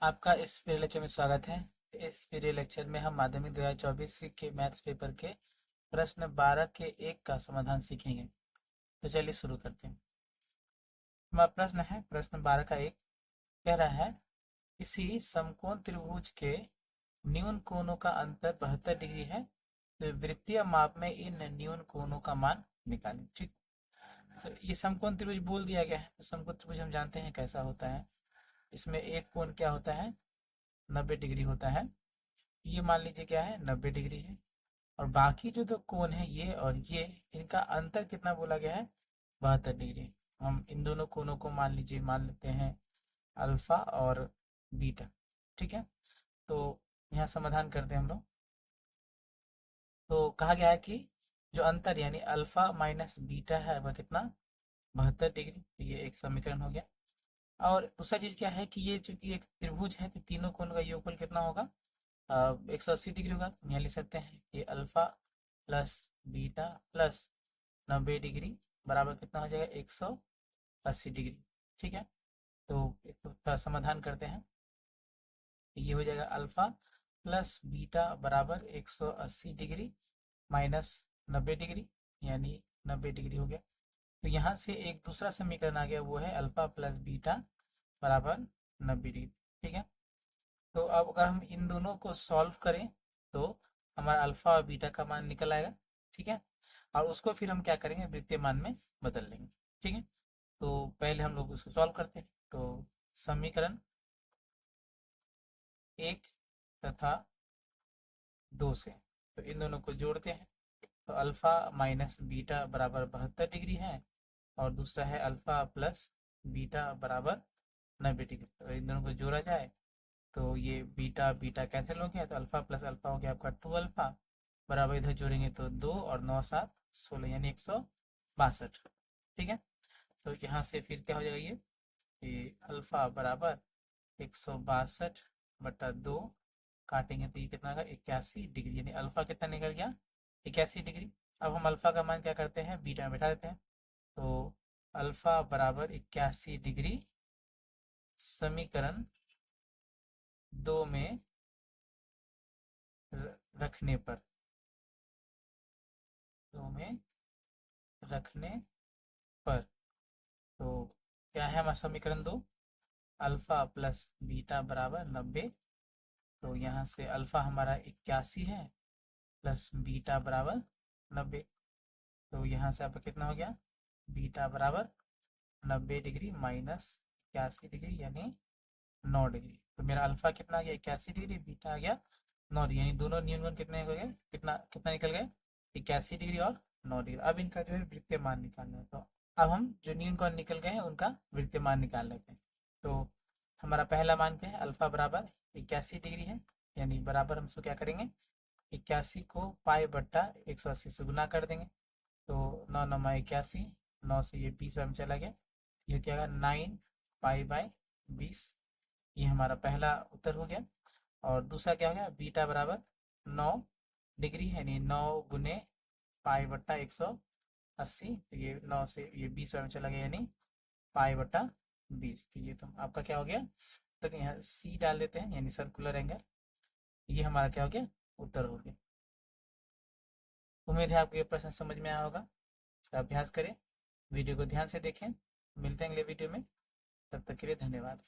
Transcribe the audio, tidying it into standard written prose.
आपका इस period lecture में स्वागत है। इस पीरियड लेक्चर में हम माध्यमिक 2024 के मैथ्स पेपर के प्रश्न 12 के 1 का समाधान सीखेंगे। तो चलिए शुरू करते हैं। हमारा प्रश्न है प्रश्न 12 का 1 कह रहा है किसी समकोण त्रिभुज के न्यून कोणों का अंतर 72 डिग्री है, तो वृत्तीय माप में इन न्यून कोणों का मान निकालें। ठीक, तो ये समकोण त्रिभुज बोल दिया गया है। तो समकोण त्रिभुज हम जानते हैं कैसा होता है। इसमें एक कोण क्या होता है, 90 डिग्री होता है। ये मान लीजिए क्या है, 90 डिग्री है। और बाकी जो दो कोण है ये और ये, इनका अंतर कितना बोला गया है, 72 डिग्री। हम इन दोनों कोणों को मान लेते हैं अल्फा और बीटा। ठीक है, तो यहाँ समाधान करते हैं हम लोग। तो कहा गया है कि जो अंतर यानी अल्फा माइनस बीटा है वह कितना, 72 डिग्री। तो ये एक समीकरण हो गया। और दूसरा चीज क्या है कि ये चूंकि एक त्रिभुज है तो तीनों कोण का योगफल कितना होगा, 180 डिग्री होगा। तो यहाँ लिख सकते हैं कि alpha plus beta plus 90 degree बराबर कितना हो जाएगा, 180 डिग्री। ठीक है, तो इसका समाधान करते हैं। ये हो जाएगा अल्फा प्लस बीटा बराबर 180 डिग्री माइनस 90 डिग्री, यानी 90 डिग्री हो गया। तो यहाँ से एक दूसरा समीकरण आ गया, वो है अल्फा प्लस बीटा बराबर 90 डिग्री। ठीक है, तो अब अगर हम इन दोनों को सॉल्व करें तो हमारा अल्फा और बीटा का मान निकल आएगा। ठीक है, और उसको फिर हम क्या करेंगे, वृत्तीय मान में बदल लेंगे। ठीक है, तो पहले हम लोग उसको सॉल्व करते हैं। तो समीकरण 1 तथा 2 से तो इन दोनों को जोड़ते हैं। तो अल्फा माइनस बीटा बराबर 72 डिग्री है, और दूसरा है अल्फा प्लस बीटा बराबर 90 डिग्री। तो इन दोनों को जोड़ा जाए तो ये बीटा बीटा कैंसिल हो गया, तो अल्फा प्लस अल्फा हो गया आपका 2 अल्फा बराबर, इधर जोड़ेंगे तो 2 और 9 7 16 यानी 162। ठीक है, तो यहाँ से फिर क्या हो जाएगा ये कि अल्फा बराबर 162 बटा 2, काटेंगे तो ये कितना होगा, 81 डिग्री। यानी अल्फा कितना निकल गया, 81 डिग्री। अब हम अल्फा का मान क्या करते हैं, बीटा में बैठा देते हैं। तो अल्फा बराबर 81 डिग्री समीकरण 2 में रखने पर, 2 में रखने पर, तो क्या है हमारा समीकरण 2, अल्फा प्लस बीटा बराबर 90। तो यहाँ से अल्फा हमारा 81 है प्लस बीटा बराबर 90। तो यहाँ से आपका कितना हो गया, बीटा बराबर 90 डिग्री माइनस 81 डिग्री यानी 9 डिग्री। तो मेरा अल्फा कितना आ गया, 81 डिग्री, बीटा आ गया 9 डिग्री, यानी दोनों न्यून वन कितने हो गए, कितना कितना निकल गए, 81 डिग्री और 9 डिग्री। अब इनका जो है वृत्तीय मान निकालना है। तो अब हम जो न्यून कौन निकल गए हैं उनका वृत्तीय मान निकाल लेते हैं। तो हमारा पहला मान क्या है, अल्फा बराबर 81 डिग्री है, यानी बराबर हम इसको क्या करेंगे, 81 को पाई बट्टा 180 से गुना कर देंगे। तो 9 9 81, 9 से ये 20 में चला गया, ये क्या होगा 9 पाई बाय 20। ये हमारा पहला उत्तर हो गया। और दूसरा क्या हो गया, बीटा बराबर 9 डिग्री है, यानी 9 गुने पाई बट्टा 180। तो ये 9 से ये 20 में चला गया, यानी पाई बट्टा 20। तो ये तो आपका क्या हो गया, तो यहाँ सी डाल देते हैं, यानी सर्कुलर एंगल। ये हमारा क्या हो गया, उत्तर हो गया। उम्मीद है आपको ये प्रश्न समझ में आया होगा। इसका अभ्यास करें, वीडियो को ध्यान से देखें। मिलते हैं अगले वीडियो में, तब तक के लिए धन्यवाद।